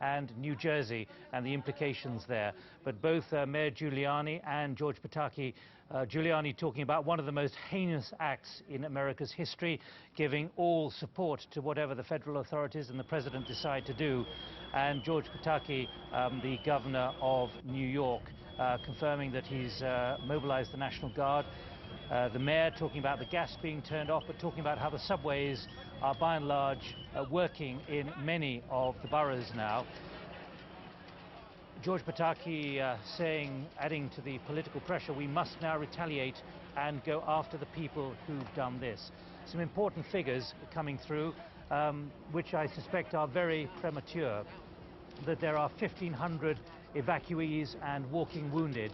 and New Jersey and the implications there. But both Mayor Giuliani and George Pataki, Giuliani talking about one of the most heinous acts in America's history, giving all support to whatever the federal authorities and the president decide to do, and George Pataki, the governor of New York, confirming that he's mobilized the National Guard. The mayor talking about the gas being turned off, but talking about how the subways are by and large working in many of the boroughs now. George Pataki saying, adding to the political pressure, we must now retaliate and go after the people who've done this. Some important figures coming through, which I suspect are very premature, that there are 1,500 evacuees and walking wounded,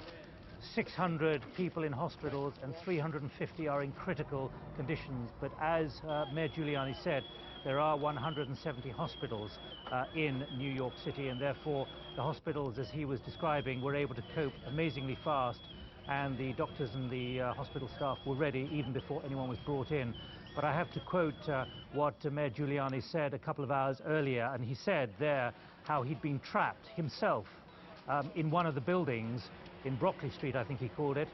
600 people in hospitals, and 350 are in critical conditions. But as Mayor Giuliani said, there are 170 hospitals in New York City, and therefore the hospitals, as he was describing, were able to cope amazingly fast, and the doctors and the hospital staff were ready even before anyone was brought in. But I have to quote what Mayor Giuliani said a couple of hours earlier, and he said there how he'd been trapped himself in one of the buildings in Broccoli Street, I think he called it,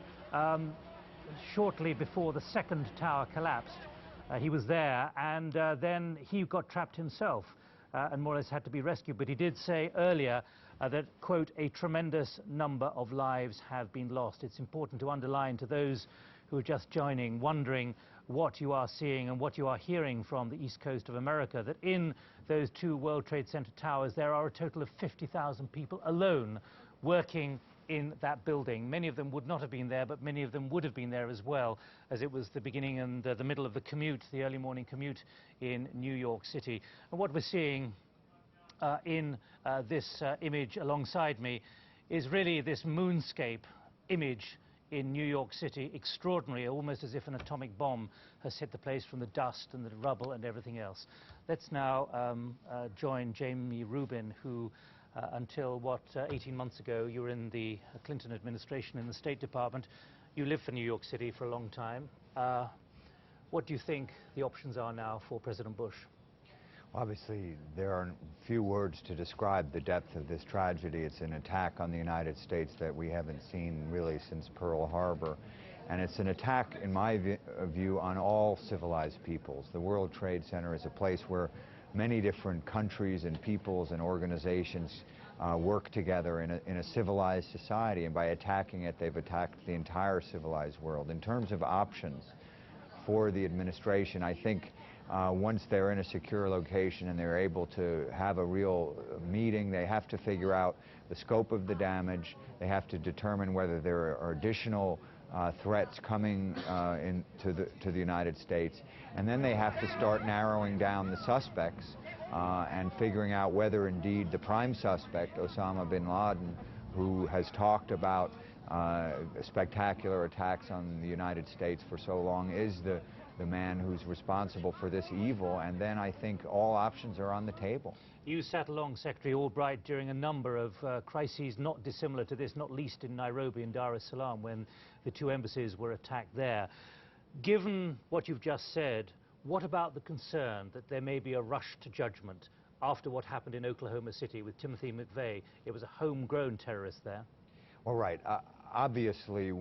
shortly before the second tower collapsed. He was there, and then he got trapped himself and more or less had to be rescued. But he did say earlier that, quote, a tremendous number of lives have been lost. It's important to underline to those who are just joining, wondering what you are seeing and what you are hearing from the East Coast of America, that in those two World Trade Center towers there are a total of 50,000 people alone working in that building. Many of them would not have been there, but many of them would have been there as well, as it was the beginning and the middle of the commute, the early morning commute in New York City. And what we're seeing in this image alongside me is really this moonscape image in New York City. Extraordinary, almost as if an atomic bomb has hit the place, from the dust and the rubble and everything else. Let's now join Jamie Rubin, who until, 18 months ago, you were in the Clinton administration in the State Department. You lived for New York City for a long time. What do you think the options are now for President Bush? Obviously, there are few words to describe the depth of this tragedy. It's an attack on the United States that we haven't seen really since Pearl Harbor. And it's an attack, in my view, on all civilized peoples. The World Trade Center is a place where many different countries and peoples and organizations work together in a civilized society, and by attacking it, they've attacked the entire civilized world. In terms of options for the administration, I think once they're in a secure location and they're able to have a real meeting, they have to figure out the scope of the damage. They have to determine whether there are additional threats coming to the United States, and then they have to start narrowing down the suspects and figuring out whether indeed the prime suspect, Osama bin Laden, who has talked about spectacular attacks on the United States for so long, is the man who's responsible for this evil. And then I think all options are on the table. You sat along Secretary Albright during a number of crises not dissimilar to this, not least in Nairobi and Dar es Salaam, when the two embassies were attacked there. Given what you've just said, what about the concern that there may be a rush to judgment after what happened in Oklahoma City with Timothy McVeigh? It was a homegrown terrorist there. Well, right. Obviously,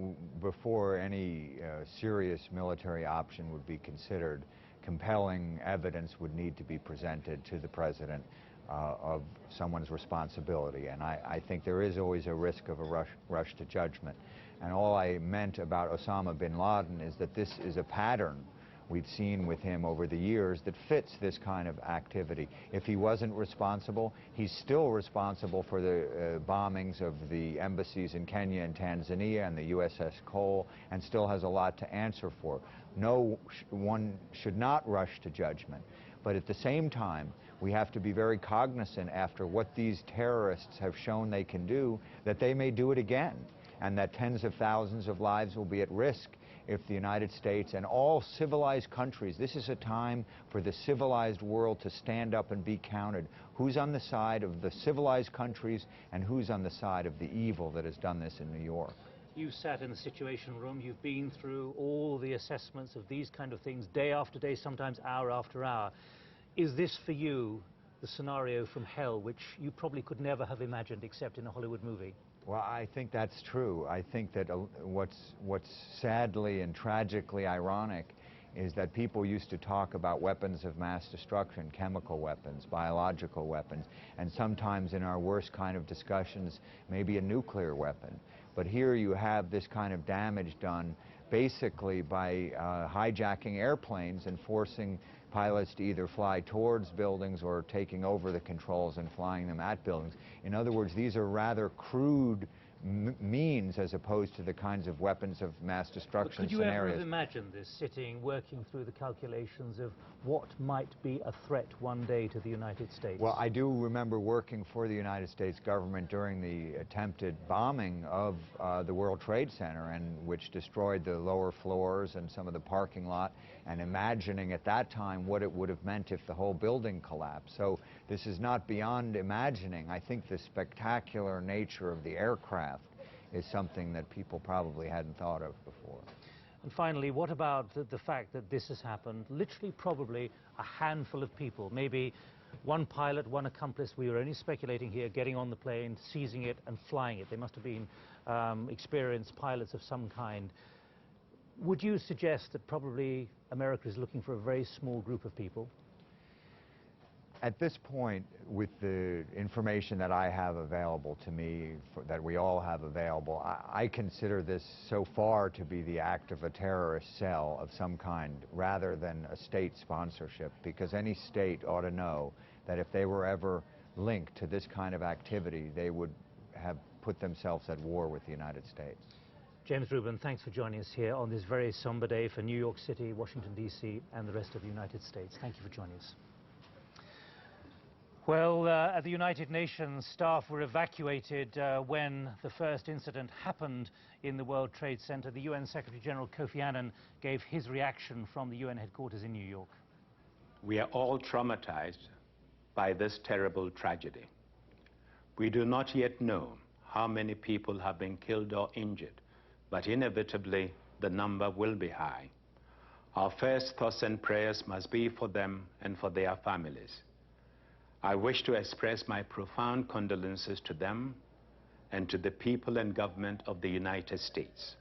before any serious military option would be considered, compelling evidence would need to be presented to the president of someone's responsibility. And I think there is always a risk of a rush to judgment. And all I meant about Osama bin Laden is that this is a pattern we've seen with him over the years that fits this kind of activity. If he wasn't responsible, he's still responsible for the bombings of the embassies in Kenya and Tanzania and the USS Cole, and still has a lot to answer for. No one should not rush to judgment. But at the same time, we have to be very cognizant, after what these terrorists have shown they can do, that they may do it again, and that tens of thousands of lives will be at risk if the United States and all civilized countries, this is a time for the civilized world to stand up and be counted. Who's on the side of the civilized countries and who's on the side of the evil that has done this in New York? You sat in the Situation Room, you've been through all the assessments of these kind of things day after day, sometimes hour after hour. Is this for you the scenario from hell, which you probably could never have imagined except in a Hollywood movie. Well, I think that's true. I think that what's sadly and tragically ironic is that people used to talk about weapons of mass destruction, chemical weapons, biological weapons, and sometimes in our worst kind of discussions, maybe a nuclear weapon. But here you have this kind of damage done basically by hijacking airplanes and forcing pilots to either fly towards buildings or taking over the controls and flying them at buildings. In other words, these are rather crude means as opposed to the kinds of weapons of mass destruction Could you scenarios. ever have imagined this, sitting, working through the calculations of what might be a threat one day to the United States? Well, I do remember working for the United States government during the attempted bombing of the World Trade Center, and which destroyed the lower floors and some of the parking lot, and imagining at that time what it would have meant if the whole building collapsed. So this is not beyond imagining. I think the spectacular nature of the aircraft is something that people probably hadn't thought of before. And finally, what about the fact that this has happened, literally probably a handful of people, maybe one pilot, one accomplice, we were only speculating here, getting on the plane, seizing it and flying it. They must have been experienced pilots of some kind. Would you suggest that probably America is looking for a very small group of people? At this point, with the information that I have available to me, that we all have available, I consider this so far to be the act of a terrorist cell of some kind rather than a state sponsorship, because any state ought to know that if they were ever linked to this kind of activity, they would have put themselves at war with the United States. James Rubin, thanks for joining us here on this very somber day for New York City, Washington, D.C. and the rest of the United States. Thank you for joining us. Well, at the United Nations, staff were evacuated when the first incident happened in the World Trade Center. The UN Secretary General Kofi Annan gave his reaction from the UN headquarters in New York. We are all traumatized by this terrible tragedy. We do not yet know how many people have been killed or injured, but inevitably the number will be high. Our first thoughts and prayers must be for them and for their families. I wish to express my profound condolences to them and to the people and government of the United States.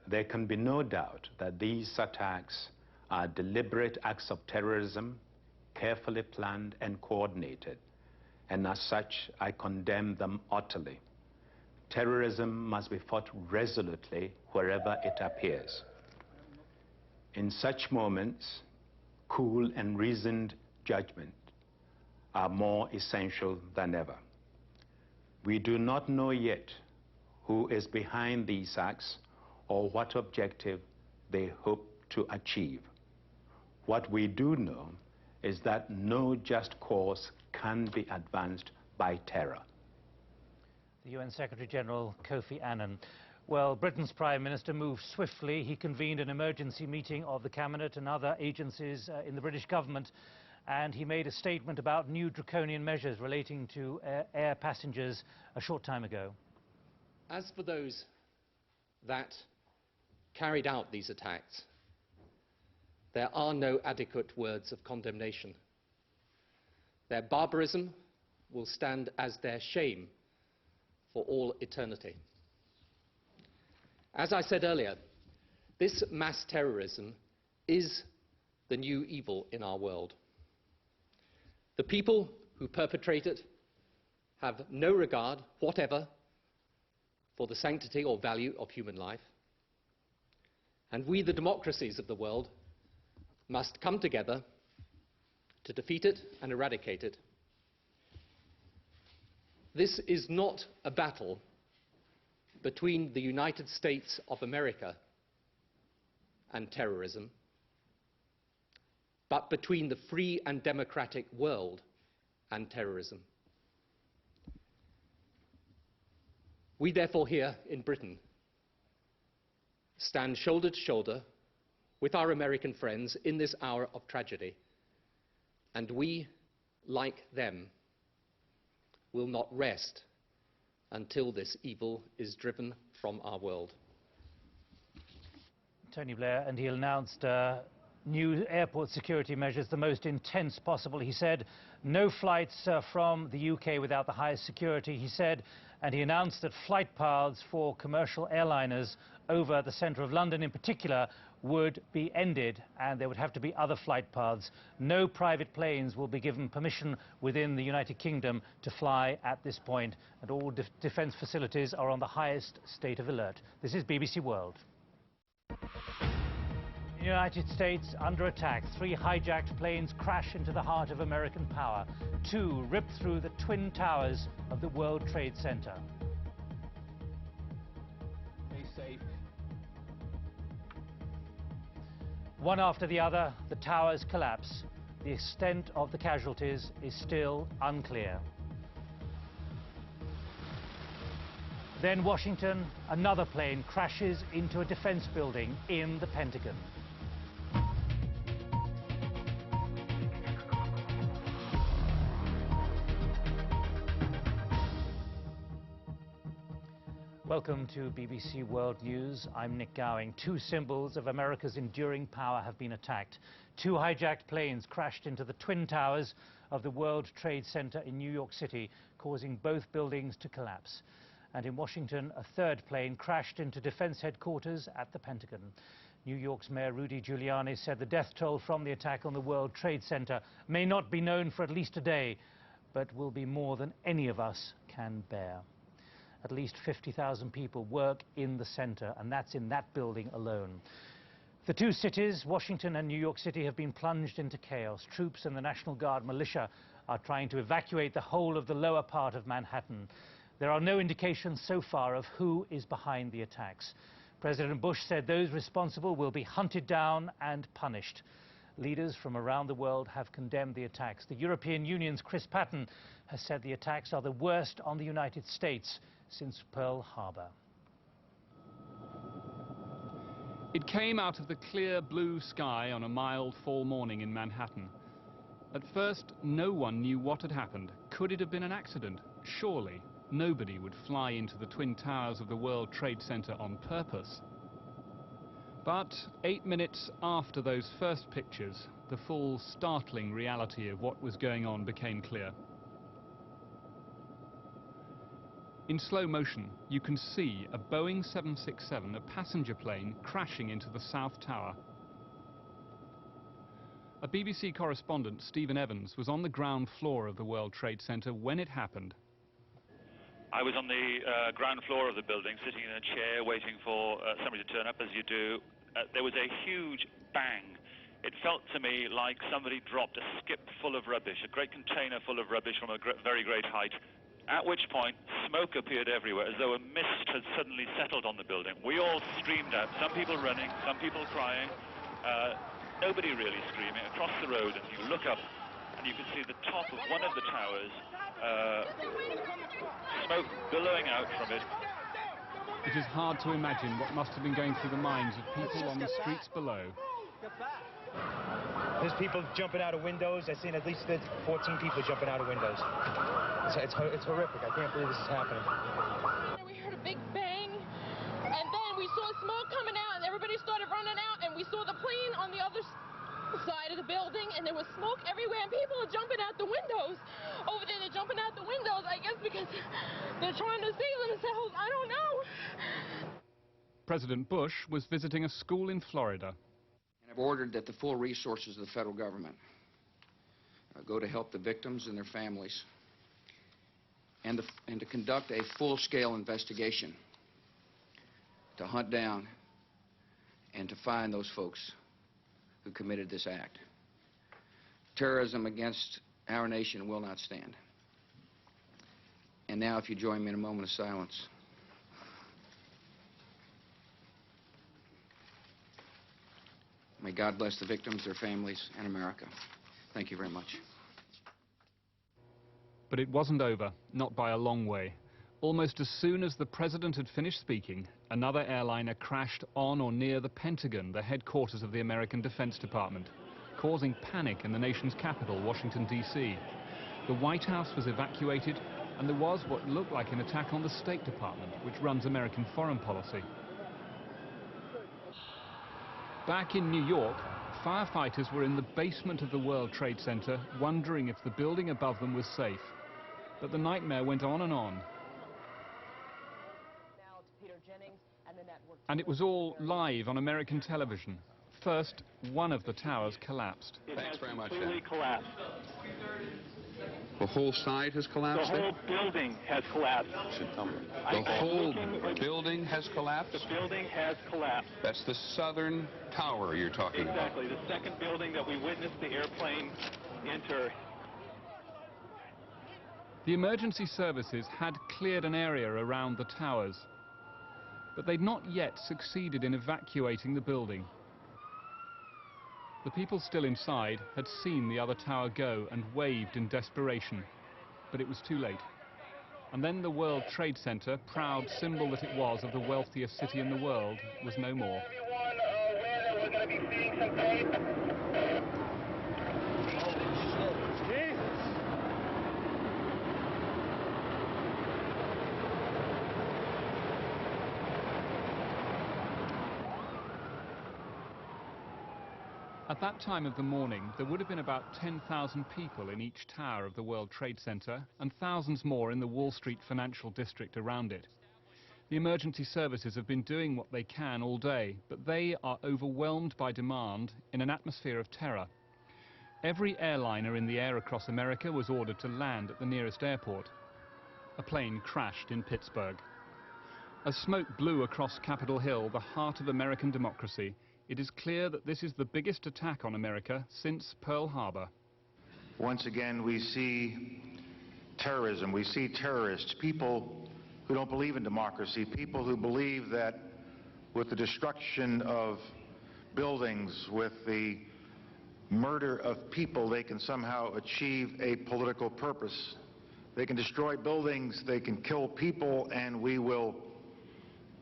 There can be no doubt that these attacks are deliberate acts of terrorism, carefully planned and coordinated, and as such, I condemn them utterly. Terrorism must be fought resolutely wherever it appears. In such moments, cool and reasoned judgment are more essential than ever. We do not know yet who is behind these acts or what objective they hope to achieve. What we do know is that no just cause can be advanced by terror. The UN Secretary General Kofi Annan. Well, Britain's Prime Minister moved swiftly. He convened an emergency meeting of the Cabinet and other agencies in the British government, and he made a statement about new draconian measures relating to air passengers a short time ago. As for those that carried out these attacks, there are no adequate words of condemnation. Their barbarism will stand as their shame for all eternity. As I said earlier, this mass terrorism is the new evil in our world. The people who perpetrate it have no regard whatever for the sanctity or value of human life. And we, the democracies of the world, must come together to defeat it and eradicate it. This is not a battle between the United States of America and terrorism, but between the free and democratic world and terrorism. We therefore here in Britain stand shoulder to shoulder with our American friends in this hour of tragedy, and we, like them, will not rest until this evil is driven from our world. Tony Blair, and he announced new airport security measures, the most intense possible. He said no flights from the UK without the highest security, he said, and he announced that flight paths for commercial airliners over the centre of London in particular would be ended, and there would have to be other flight paths. No private planes will be given permission within the United Kingdom to fly at this point, and all defence facilities are on the highest state of alert. This is BBC World. United States under attack. 3 hijacked planes crash into the heart of American power. 2 rip through the twin towers of the World Trade Center. Stay safe. One after the other, the towers collapse. The extent of the casualties is still unclear. Then Washington, another plane crashes into a defense building in the Pentagon. Welcome to BBC World News. I'm Nick Gowing. 2 symbols of America's enduring power have been attacked. 2 hijacked planes crashed into the twin towers of the World Trade Center in New York City, causing both buildings to collapse. And in Washington, a 3rd plane crashed into defense headquarters at the Pentagon. New York's Mayor Rudy Giuliani said the death toll from the attack on the World Trade Center may not be known for at least a day, but will be more than any of us can bear. At least 50,000 people work in the center, and that's in that building alone. The 2 cities, Washington and New York City, have been plunged into chaos. Troops and the National Guard militia are trying to evacuate the whole of the lower part of Manhattan. There are no indications so far of who is behind the attacks. President Bush said those responsible will be hunted down and punished. Leaders from around the world have condemned the attacks. The European Union's Chris Patton has said the attacks are the worst on the United States since Pearl Harbor. It came out of the clear blue sky on a mild fall morning in Manhattan. At first, no one knew what had happened. Could it have been an accident? Surely nobody would fly into the twin towers of the World Trade Center on purpose. But 8 minutes after those first pictures, the full startling reality of what was going on became clear. In slow motion, you can see a Boeing 767, a passenger plane, crashing into the South Tower. A BBC correspondent, Stephen Evans, was on the ground floor of the World Trade Center when it happened. I was on the ground floor of the building, sitting in a chair, waiting for somebody to turn up, as you do. There was a huge bang. It felt to me like somebody dropped a skip full of rubbish, a great container full of rubbish from a very great height. At which point, smoke appeared everywhere, as though a mist had suddenly settled on the building. We all streamed out, some people running, some people crying, nobody really screaming. Across the road, and you look up, and you can see the top of one of the towers, smoke billowing out from it. It is hard to imagine what must have been going through the minds of people on the streets below. There's people jumping out of windows. I've seen at least 14 people jumping out of windows. It's horrific. I can't believe this is happening. We heard a big bang, and then we saw smoke coming out, and everybody started running out, and we saw the plane on the other side of the building, and there was smoke everywhere, and people are jumping out the windows. Over there, they're jumping out the windows, I guess because they're trying to save themselves. I don't know. President Bush was visiting a school in Florida. And I've ordered that the full resources of the federal government go to help the victims and their families, and to conduct a full-scale investigation to hunt down and to find those folks who committed this act. Terrorism against our nation will not stand. And now, if you join me in a moment of silence. May God bless the victims, their families, and America. Thank you very much. But it wasn't over, not by a long way. Almost as soon as the president had finished speaking, another airliner crashed on or near the Pentagon, the headquarters of the American Defense Department, causing panic in the nation's capital, Washington, D.C. The White House was evacuated, and there was what looked like an attack on the State Department, which runs American foreign policy. Back in New York, Firefighters were in the basement of the World Trade Center, wondering if the building above them was safe. But the nightmare went on and on. And it was all live on American television. First, one of the towers collapsed. Thanks very much. Completely collapsed. The whole side has collapsed? The whole building has collapsed. The whole building has collapsed? The building has collapsed. That's the southern tower you're talking about. Exactly. The second building that we witnessed the airplane enter. The emergency services had cleared an area around the towers, but they'd not yet succeeded in evacuating the building. The people still inside had seen the other tower go and waved in desperation, but it was too late. And then the World Trade Center, proud symbol that it was of the wealthiest city in the world, was no more. At that time of the morning, there would have been about 10,000 people in each tower of the World Trade Center and thousands more in the Wall Street financial district around it. The emergency services have been doing what they can all day, but they are overwhelmed by demand in an atmosphere of terror. Every airliner in the air across America was ordered to land at the nearest airport. A plane crashed in Pittsburgh. As smoke blew across Capitol Hill, the heart of American democracy, it is clear that this is the biggest attack on America since Pearl Harbor. Once again, we see terrorism. We see terrorists, people who don't believe in democracy, people who believe that with the destruction of buildings, with the murder of people, they can somehow achieve a political purpose. They can destroy buildings, they can kill people, and we will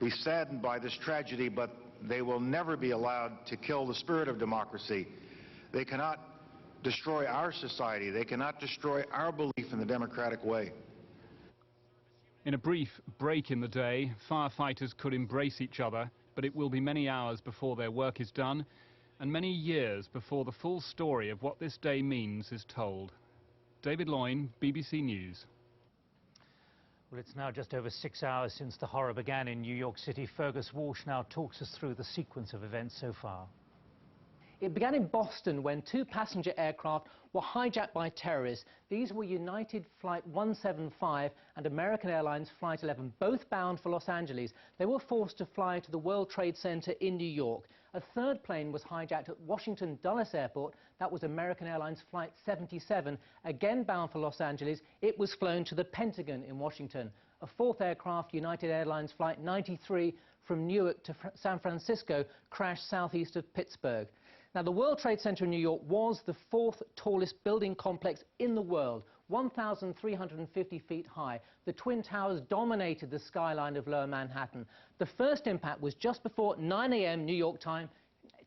be saddened by this tragedy, but they will never be allowed to kill the spirit of democracy. They cannot destroy our society. They cannot destroy our belief in the democratic way. In a brief break in the day, firefighters could embrace each other, but it will be many hours before their work is done, and many years before the full story of what this day means is told. David Loyne, BBC News. Well, it's now just over 6 hours since the horror began in New York City. Fergus Walsh now talks us through the sequence of events so far. It began in Boston when two passenger aircraft were hijacked by terrorists. These were United Flight 175 and American Airlines Flight 11, both bound for Los Angeles. They were forced to fly to the World Trade Center in New York. A third plane was hijacked at Washington Dulles Airport. That was American Airlines Flight 77, again bound for Los Angeles. It was flown to the Pentagon in Washington. A fourth aircraft, United Airlines Flight 93, from Newark to San Francisco, crashed southeast of Pittsburgh. Now, the World Trade Center in New York was the fourth tallest building complex in the world, 1,350 feet high. The Twin Towers dominated the skyline of lower Manhattan. The first impact was just before 9 a.m. New York time,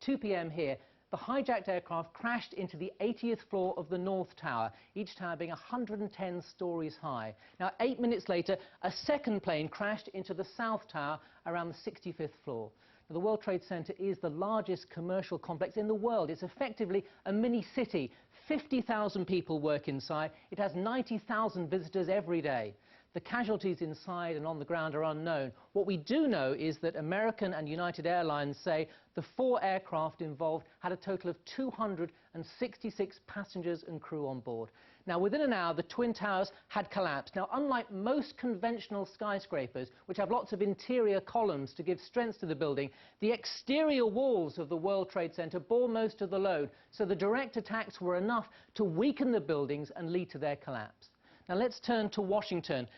2 p.m. here. The hijacked aircraft crashed into the 80th floor of the North Tower, each tower being 110 stories high. Now, 8 minutes later, a second plane crashed into the South Tower around the 65th floor. Now, the World Trade Center is the largest commercial complex in the world. It's effectively a mini-city. 50,000 people work inside. It has 90,000 visitors every day. The casualties inside and on the ground are unknown. What we do know is that American and United Airlines say the 4 aircraft involved had a total of 266 passengers and crew on board. Now, within an hour, the Twin Towers had collapsed. Now, unlike most conventional skyscrapers, which have lots of interior columns to give strength to the building, the exterior walls of the World Trade Center bore most of the load, so the direct attacks were enough to weaken the buildings and lead to their collapse. Now, let's turn to Washington.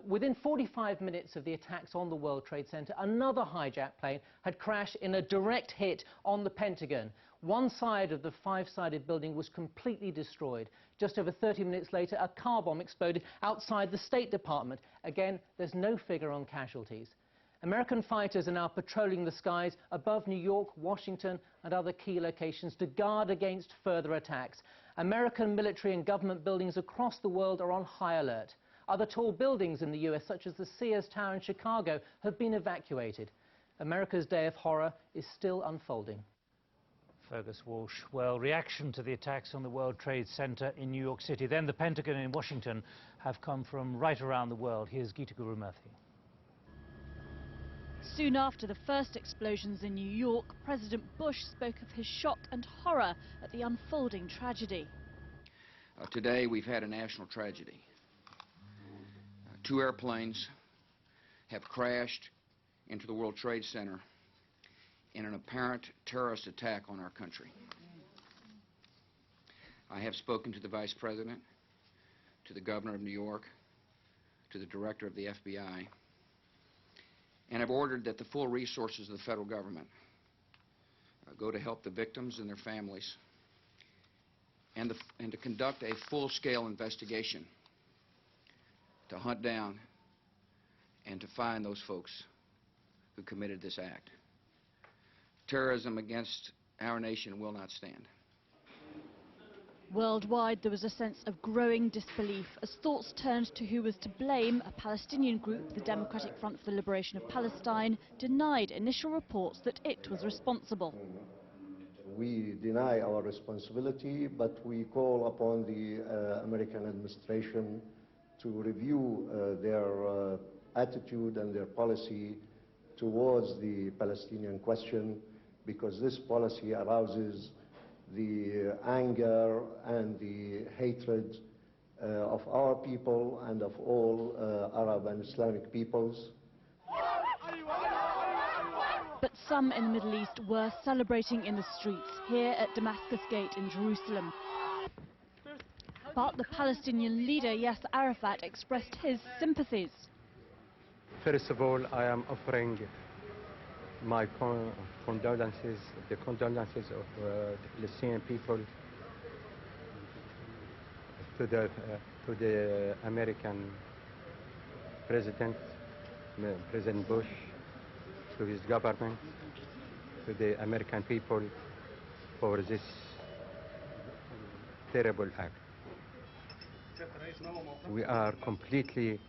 Within 45 minutes of the attacks on the World Trade Center, another hijacked plane had crashed in a direct hit on the Pentagon. One side of the 5-sided building was completely destroyed. Just over 30 minutes later, a car bomb exploded outside the State Department. Again, there's no figure on casualties. American fighters are now patrolling the skies above New York, Washington, and other key locations to guard against further attacks. American military and government buildings across the world are on high alert. Other tall buildings in the US, such as the Sears Tower in Chicago, have been evacuated. America's day of horror is still unfolding. Fergus Walsh. Well, reaction to the attacks on the World Trade Center in New York City, then the Pentagon in Washington, have come from right around the world. Here's Geeta Gurumurthy. Soon after the first explosions in New York, President Bush spoke of his shock and horror at the unfolding tragedy. Today we've had a national tragedy. Two airplanes have crashed into the World Trade Center in an apparent terrorist attack on our country. I have spoken to the Vice President, to the Governor of New York, to the Director of the FBI, and have ordered that the full resources of the federal government go to help the victims and their families, and to conduct a full-scale investigation to hunt down and to find those folks who committed this act. Terrorism against our nation will not stand. Worldwide, there was a sense of growing disbelief as thoughts turned to who was to blame. A Palestinian group, the Democratic Front for the Liberation of Palestine, denied initial reports that it was responsible. We deny our responsibility, but we call upon the American administration to review their attitude and their policy towards the Palestinian question, because this policy arouses the anger and the hatred of our people and of all Arab and Islamic peoples. But some in the Middle East were celebrating in the streets, here at Damascus Gate in Jerusalem. But the Palestinian leader, Yasser Arafat, expressed his sympathies. First of all, I am offering my condolences, the condolences of the Palestinian people to the American President, President Bush, to his government, to the American people for this terrible act. We are completely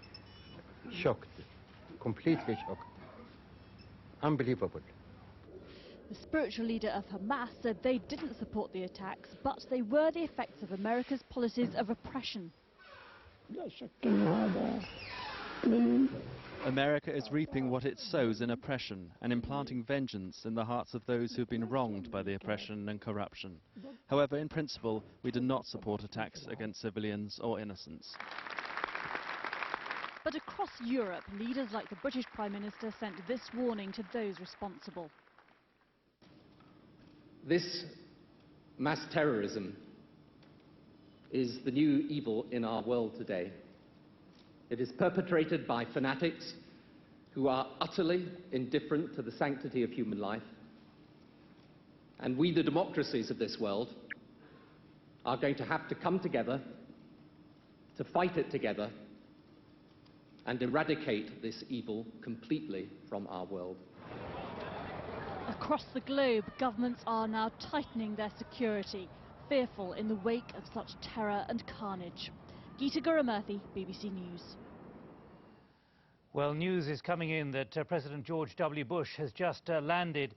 shocked, unbelievable. The spiritual leader of Hamas said they didn't support the attacks, but they were the effects of America's policies of oppression. America is reaping what it sows in oppression and implanting vengeance in the hearts of those who have been wronged by the oppression and corruption. However, in principle, we do not support attacks against civilians or innocents. But across Europe, leaders like the British Prime Minister sent this warning to those responsible. This mass terrorism is the new evil in our world today. It is perpetrated by fanatics who are utterly indifferent to the sanctity of human life. And we, the democracies of this world, are going to have to come together to fight it together and eradicate this evil completely from our world. Across the globe, governments are now tightening their security, fearful in the wake of such terror and carnage. Geeta Gurumurthy, BBC News. Well, news is coming in that President George W. Bush has just landed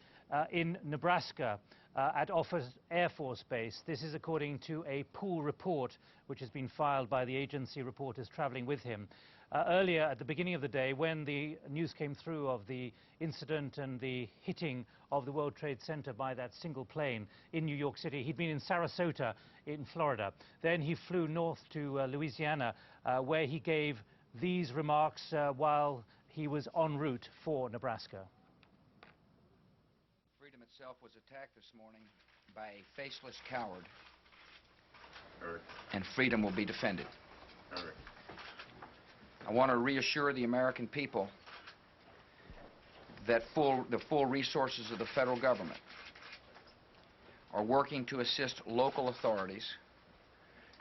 in Nebraska at Offutt Air Force Base. This is according to a pool report which has been filed by the agency reporters traveling with him. Earlier, at the beginning of the day, when the news came through of the incident and the hitting of the World Trade Center by that single plane in New York City, he'd been in Sarasota in Florida. Then he flew north to Louisiana, where he gave these remarks while he was en route for Nebraska. Freedom itself was attacked this morning by a faceless coward, and freedom will be defended. I want to reassure the American people that the full resources of the federal government are working to assist local authorities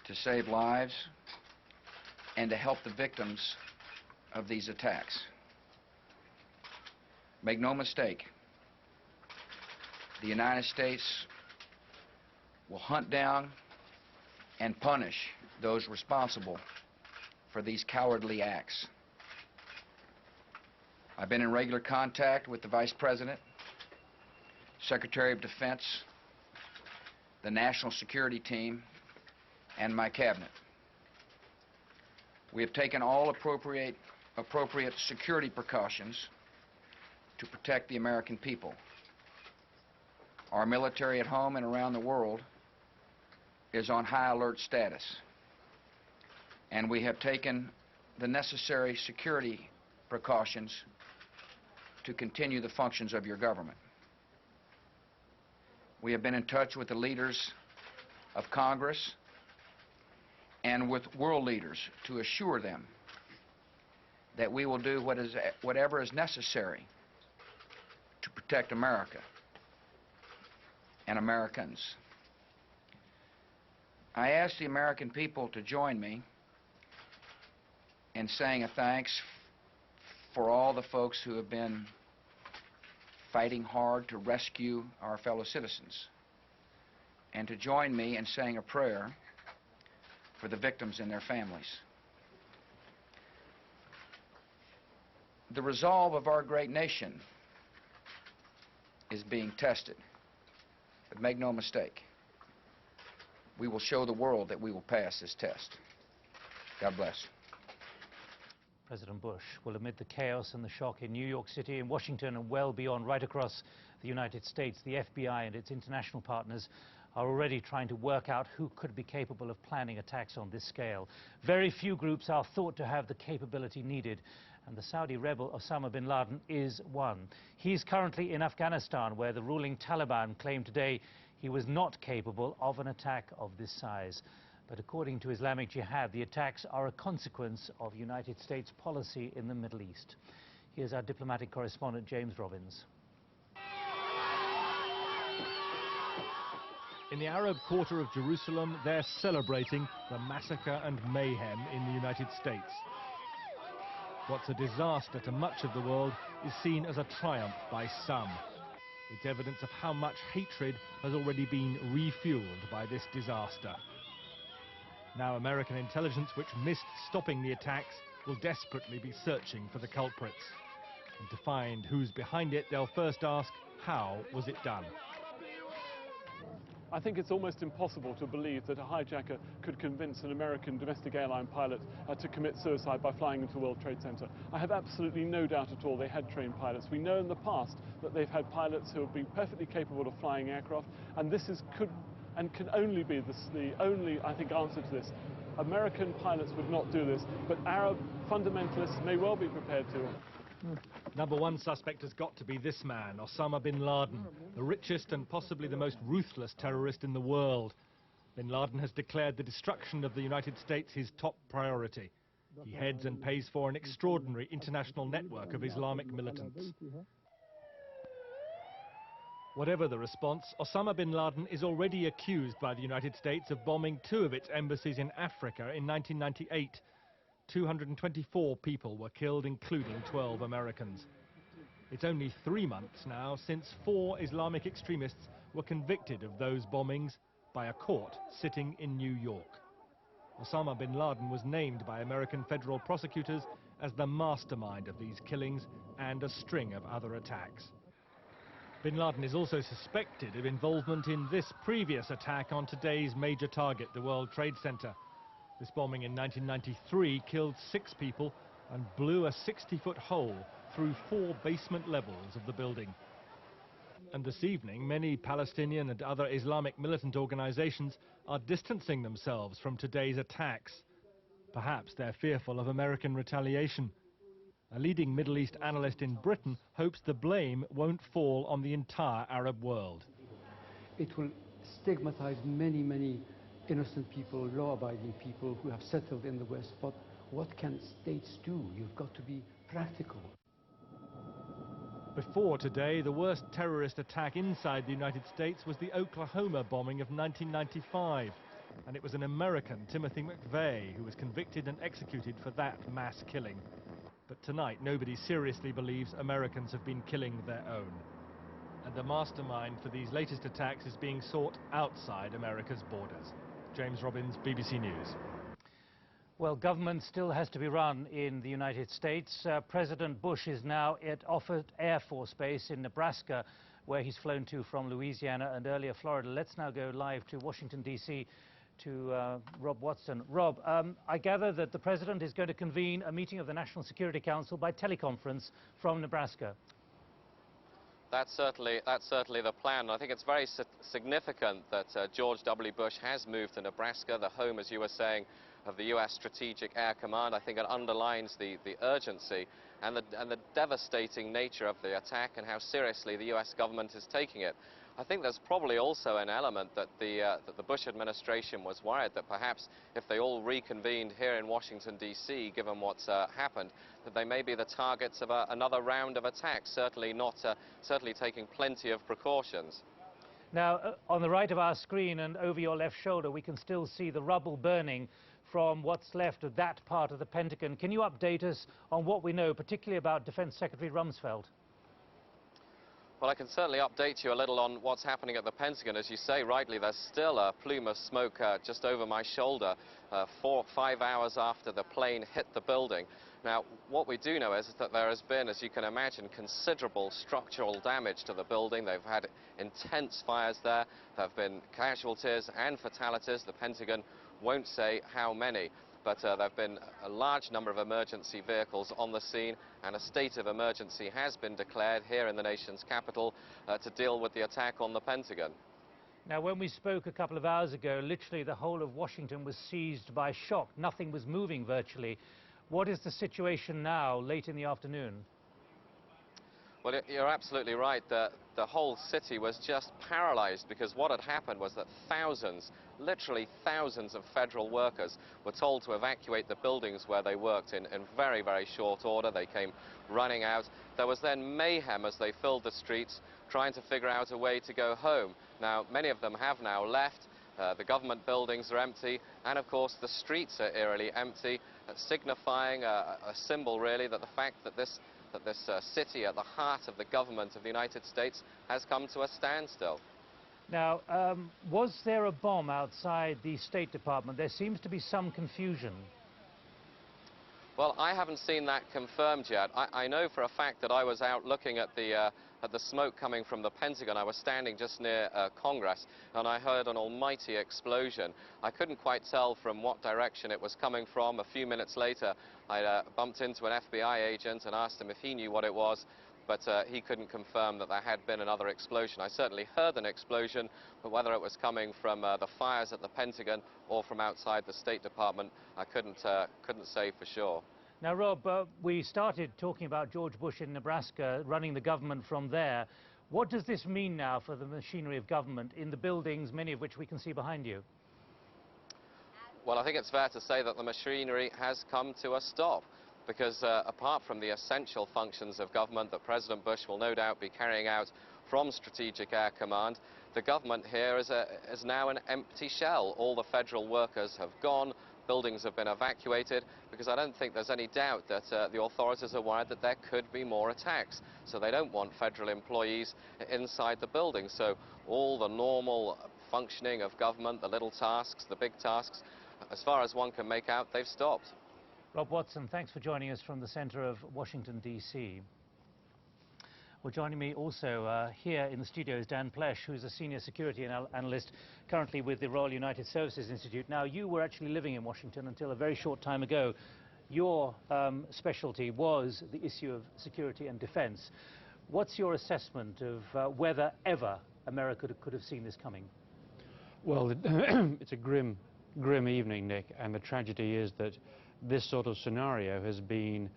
to save lives and to help the victims of these attacks. Make no mistake, the United States will hunt down and punish those responsible for these cowardly acts. I've been in regular contact with the Vice President, Secretary of Defense, the national security team, and my cabinet. We have taken all appropriate security precautions to protect the American people. Our military at home and around the world is on high alert status, and we have taken the necessary security precautions to continue the functions of your government. We have been in touch with the leaders of Congress and with world leaders to assure them that we will do whatever is necessary to protect America and Americans. I ask the American people to join me in saying a thanks for all the folks who have been fighting hard to rescue our fellow citizens, and to join me in saying a prayer for the victims and their families. The resolve of our great nation is being tested, but make no mistake, we will show the world that we will pass this test. God bless. President Bush will amid the chaos and the shock in New York City, in Washington, and well beyond, right across the United States. The FBI and its international partners are already trying to work out who could be capable of planning attacks on this scale. Very few groups are thought to have the capability needed, and the Saudi rebel Osama bin Laden is one. He's currently in Afghanistan, where the ruling Taliban claimed today he was not capable of an attack of this size. But according to Islamic Jihad, the attacks are a consequence of United States policy in the Middle East. Here's our diplomatic correspondent, James Robbins. In the Arab quarter of Jerusalem, they're celebrating the massacre and mayhem in the United States. What's a disaster to much of the world is seen as a triumph by some. It's evidence of how much hatred has already been refueled by this disaster. Now American intelligence, which missed stopping the attacks, will desperately be searching for the culprits. And to find who's behind it, they'll first ask, how was it done? I think it's almost impossible to believe that a hijacker could convince an American domestic airline pilot to commit suicide by flying into the World Trade Center. I have absolutely no doubt at all they had trained pilots. We know in the past that they've had pilots who have been perfectly capable of flying aircraft, and this can only be the only, I think, answer to this. American pilots would not do this, but Arab fundamentalists may well be prepared to. Number one suspect has got to be this man, Osama bin Laden, the richest and possibly the most ruthless terrorist in the world. Bin Laden has declared the destruction of the United States his top priority. He heads and pays for an extraordinary international network of Islamic militants. Whatever the response, Osama bin Laden is already accused by the United States of bombing 2 of its embassies in Africa in 1998. 224 people were killed, including 12 Americans. It's only 3 months now since 4 Islamic extremists were convicted of those bombings by a court sitting in New York. Osama bin Laden was named by American federal prosecutors as the mastermind of these killings and a string of other attacks. Bin Laden is also suspected of involvement in this previous attack on today's major target, the World Trade Center. This bombing in 1993 killed 6 people and blew a 60-foot hole through 4 basement levels of the building. And this evening, many Palestinian and other Islamic militant organizations are distancing themselves from today's attacks. Perhaps they're fearful of American retaliation. A leading Middle East analyst in Britain hopes the blame won't fall on the entire Arab world. It will stigmatize many innocent people, law-abiding people who have settled in the West. But what can states do? You've got to be practical. Before today, the worst terrorist attack inside the United States was the Oklahoma bombing of 1995. And it was an American, Timothy McVeigh, who was convicted and executed for that mass killing. But tonight, nobody seriously believes Americans have been killing their own. And the mastermind for these latest attacks is being sought outside America's borders. James Robbins, BBC News. Well, government still has to be run in the United States. President Bush is now at Offutt Air Force Base in Nebraska, where he's flown to from Louisiana and earlier Florida. Let's now go live to Washington, D.C. to Rob Watson. Rob, I gather that the President is going to convene a meeting of the National Security Council by teleconference from Nebraska. That's certainly the plan. I think it's very significant that George W. Bush has moved to Nebraska, the home, as you were saying, of the U.S. Strategic Air Command. I think it underlines the urgency and the devastating nature of the attack and how seriously the U.S. government is taking it. I think there's probably also an element that the Bush administration was worried that perhaps if they all reconvened here in Washington, D.C., given what's happened, that they may be the targets of another round of attacks, certainly taking plenty of precautions. Now, on the right of our screen and over your left shoulder, we can still see the rubble burning from what's left of that part of the Pentagon. Can you update us on what we know, particularly about Defense Secretary Rumsfeld? Well, I can certainly update you a little on what's happening at the Pentagon. As you say rightly, there's still a plume of smoke just over my shoulder 4 or 5 hours after the plane hit the building. Now, what we do know is that there has been, as you can imagine, considerable structural damage to the building. They've had intense fires there. There have been casualties and fatalities. The Pentagon won't say how many. But there have been a large number of emergency vehicles on the scene, and a state of emergency has been declared here in the nation's capital to deal with the attack on the Pentagon. Now, when we spoke a couple of hours ago, literally the whole of Washington was seized by shock. Nothing was moving virtually. What is the situation now, late in the afternoon? Well, you're absolutely right. The whole city was just paralyzed because what had happened was that thousands, literally thousands of federal workers were told to evacuate the buildings where they worked in very, very short order. They came running out. There was then mayhem as they filled the streets trying to figure out a way to go home. Now, many of them have now left. The government buildings are empty, and of course the streets are eerily empty, signifying a symbol really that the fact that this city at the heart of the government of the United States has come to a standstill. Now, was there a bomb outside the State Department? There seems to be some confusion. Well, I haven't seen that confirmed yet. I know for a fact that I was out looking at the smoke coming from the Pentagon. I was standing just near Congress, and I heard an almighty explosion. I couldn't quite tell from what direction it was coming from. A few minutes later, I bumped into an FBI agent and asked him if he knew what it was, but he couldn't confirm that there had been another explosion. I certainly heard an explosion, but whether it was coming from the fires at the Pentagon or from outside the State Department, I couldn't say for sure. Now, Rob, we started talking about George Bush in Nebraska, running the government from there. What does this mean now for the machinery of government in the buildings, many of which we can see behind you? Well, I think it's fair to say that the machinery has come to a stop, because apart from the essential functions of government that President Bush will no doubt be carrying out from Strategic Air Command, the government here is now an empty shell. All the federal workers have gone. Buildings have been evacuated, because I don't think there's any doubt that the authorities are worried that there could be more attacks. So they don't want federal employees inside the building. So all the normal functioning of government, the little tasks, the big tasks, as far as one can make out, they've stopped. Rob Watson, thanks for joining us from the center of Washington, D.C. Well, joining me also here in the studio is Dan Plesh, who's a senior security analyst currently with the Royal United Services Institute. Now, you were actually living in Washington until a very short time ago. Your specialty was the issue of security and defense. What's your assessment of whether ever America could have seen this coming? Well, it's a grim evening, Nick, and the tragedy is that this sort of scenario has been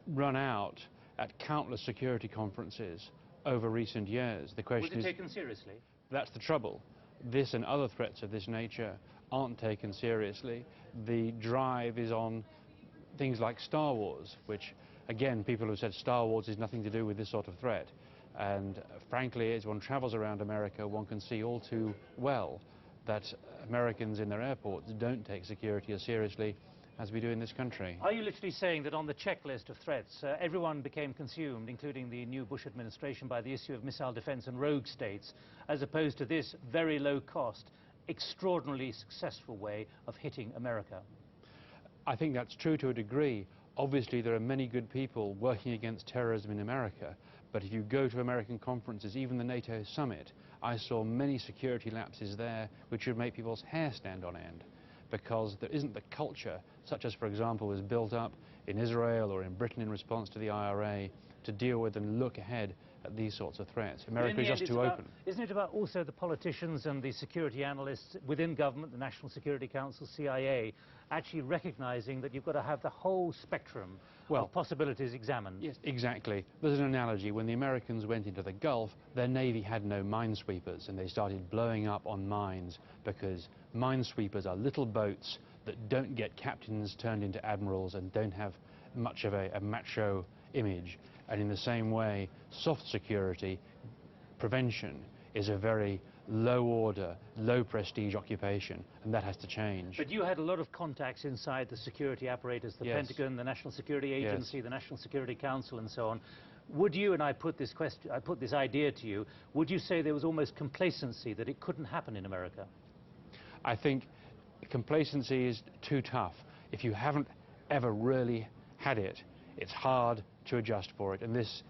run out at countless security conferences over recent years. The question Was it taken seriously? That's the trouble. This and other threats of this nature aren't taken seriously. The drive is on things like Star Wars, which, again, people have said Star Wars is nothing to do with this sort of threat. And frankly, as one travels around America, one can see all too well that Americans in their airports don't take security as seriously as we do in this country. Are you literally saying that on the checklist of threats, everyone became consumed, including the new Bush administration, by the issue of missile defense and rogue states, as opposed to this very low-cost, extraordinarily successful way of hitting America? I think that's true to a degree. Obviously, there are many good people working against terrorism in America, But if you go to American conferences, even the NATO summit, I saw many security lapses there which would make people's hair stand on end, because there isn't the culture, such as, for example, was built up in Israel or in Britain in response to the IRA, to deal with and look ahead at these sorts of threats. America is just too open. Isn't it about also the politicians and the security analysts within government, the National Security Council, CIA, actually recognizing that you've got to have the whole spectrum of possibilities examined? Yes, exactly. There's an analogy. When the Americans went into the Gulf, their Navy had no minesweepers, and they started blowing up on mines, because minesweepers are little boats that don't get captains turned into admirals and don't have much of a macho image. And in the same way, soft security prevention is a very low order, low prestige occupation, and that has to change. But you had a lot of contacts inside the security apparatus, the Pentagon, the National Security Agency, the National Security Council, and so on. Would you, and I put this idea to you, would you say there was almost complacency that it couldn't happen in America? I think complacency is too tough. If you haven't ever really had it, it's hard to adjust for it, and this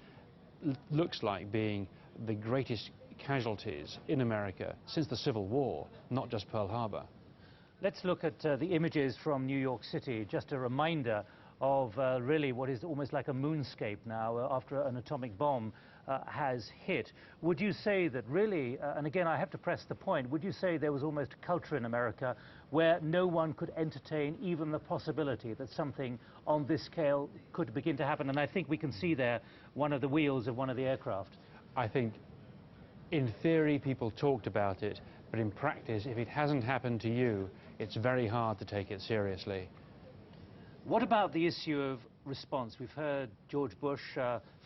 looks like being the greatest casualties in America since the Civil War, not just Pearl Harbor. Let's look at the images from New York City, just a reminder of really what is almost like a moonscape now after an atomic bomb has hit. Would you say that really, and again I have to press the point, would you say there was almost a culture in America where no one could entertain even the possibility that something on this scale could begin to happen? And I think we can see there one of the wheels of one of the aircraft. I think in theory people talked about it, but in practice, if it hasn't happened to you, it's very hard to take it seriously. What about the issue of response? We've heard George Bush,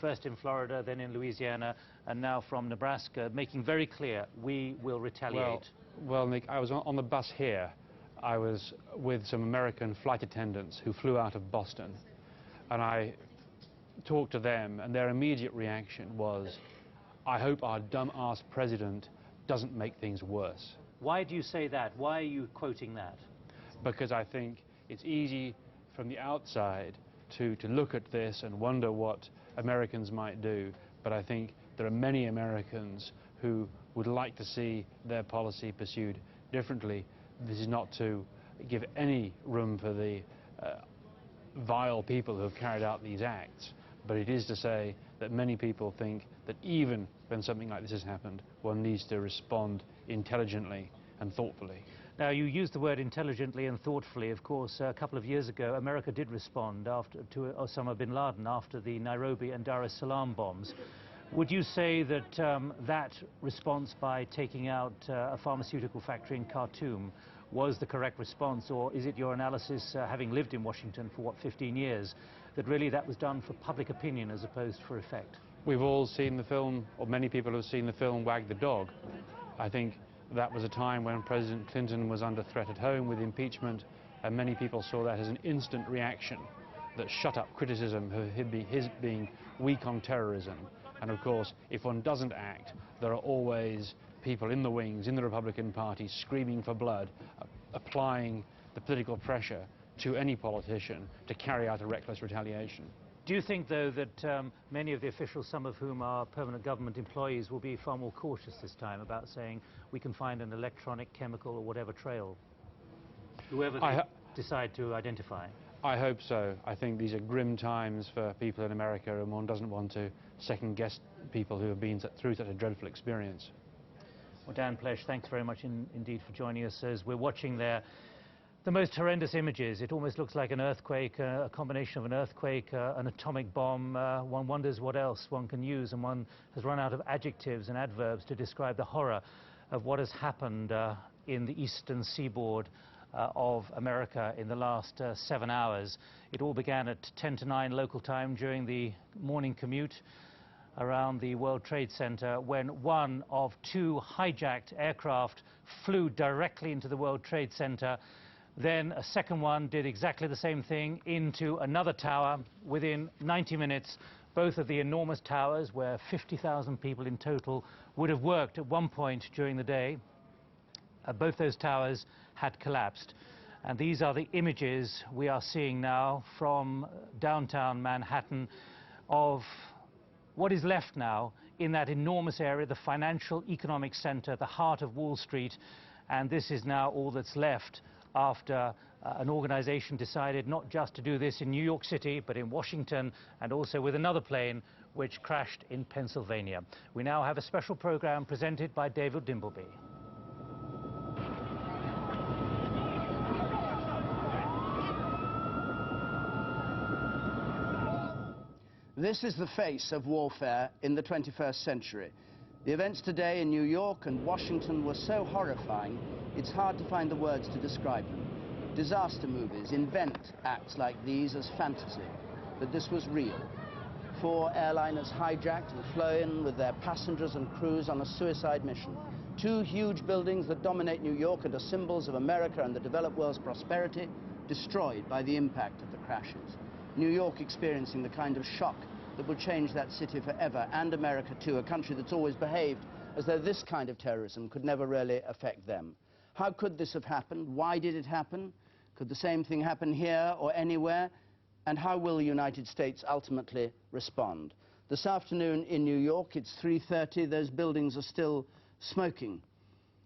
first in Florida, then in Louisiana, and now from Nebraska, making very clear we will retaliate. Well, Nick, I was on the bus here. I was with some American flight attendants who flew out of Boston, and I talked to them, and their immediate reaction was, I hope our dumb-ass president doesn't make things worse. Why do you say that? Why are you quoting that? Because I think it's easy from the outside to look at this and wonder what Americans might do, but I think there are many Americans who would like to see their policy pursued differently. This is not to give any room for the vile people who have carried out these acts, but it is to say that many people think that even when something like this has happened, one needs to respond intelligently and thoughtfully. Now, you used the word intelligently and thoughtfully. Of course, a couple of years ago, America did respond to Osama bin Laden after the Nairobi and Dar es Salaam bombs. Would you say that that response by taking out a pharmaceutical factory in Khartoum was the correct response, or is it your analysis, having lived in Washington for, 15 years, that really that was done for public opinion as opposed for effect? We've all seen the film, or many people have seen the film Wag the Dog. I think that was a time when President Clinton was under threat at home with impeachment, and many people saw that as an instant reaction that shut up criticism of his being weak on terrorism. And of course, if one doesn't act, there are always people in the wings, in the Republican Party, screaming for blood, applying the political pressure to any politician to carry out a reckless retaliation. Do you think, though, that many of the officials, some of whom are permanent government employees, will be far more cautious this time about saying we can find an electronic, chemical or whatever trail, whoever they decide to identify? I hope so. I think these are grim times for people in America, and one doesn't want to second-guess people who have been through such a dreadful experience. Well, Dan Plesh, thanks very much indeed for joining us as we're watching there the most horrendous images. It almost looks like an earthquake, a combination of an earthquake, an atomic bomb. One wonders what else one can use, and one has run out of adjectives and adverbs to describe the horror of what has happened in the eastern seaboard of America in the last 7 hours. It all began at 10 to 9 local time during the morning commute around the World Trade Center, when one of 2 hijacked aircraft flew directly into the World Trade Center. Then a second one did exactly the same thing into another tower within 90 minutes. Both of the enormous towers, where 50,000 people in total would have worked at one point during the day, both those towers had collapsed. And these are the images we are seeing now from downtown Manhattan of what is left now in that enormous area, the financial, economic center, the heart of Wall Street, and this is now all that's left after an organization decided not just to do this in New York City, but in Washington, and also with another plane which crashed in Pennsylvania. We now have a special program presented by David Dimbleby. This is the face of warfare in the 21st century. The events today in New York and Washington were so horrifying, it's hard to find the words to describe them. Disaster movies invent acts like these as fantasy, but this was real. 4 airliners hijacked and flown with their passengers and crews on a suicide mission. 2 huge buildings that dominate New York and are symbols of America and the developed world's prosperity, destroyed by the impact of the crashes. New York experiencing the kind of shock that will change that city forever, and America too, a country that's always behaved as though this kind of terrorism could never really affect them. How could this have happened? Why did it happen? Could the same thing happen here or anywhere? And how will the United States ultimately respond? This afternoon in New York, it's 3:30, those buildings are still smoking.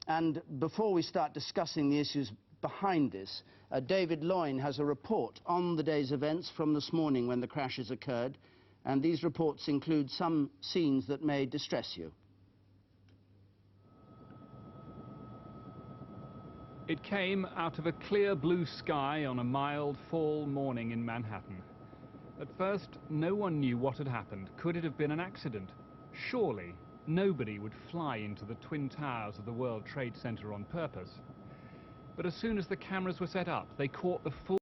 And before we start discussing the issues behind this, David Loyne has a report on the day's events from this morning when the crashes occurred, and these reports include some scenes that may distress you. It came out of a clear blue sky on a mild fall morning in Manhattan. At first, no one knew what had happened. Could it have been an accident? Surely nobody would fly into the twin towers of the World Trade Center on purpose. But as soon as the cameras were set up, they caught the full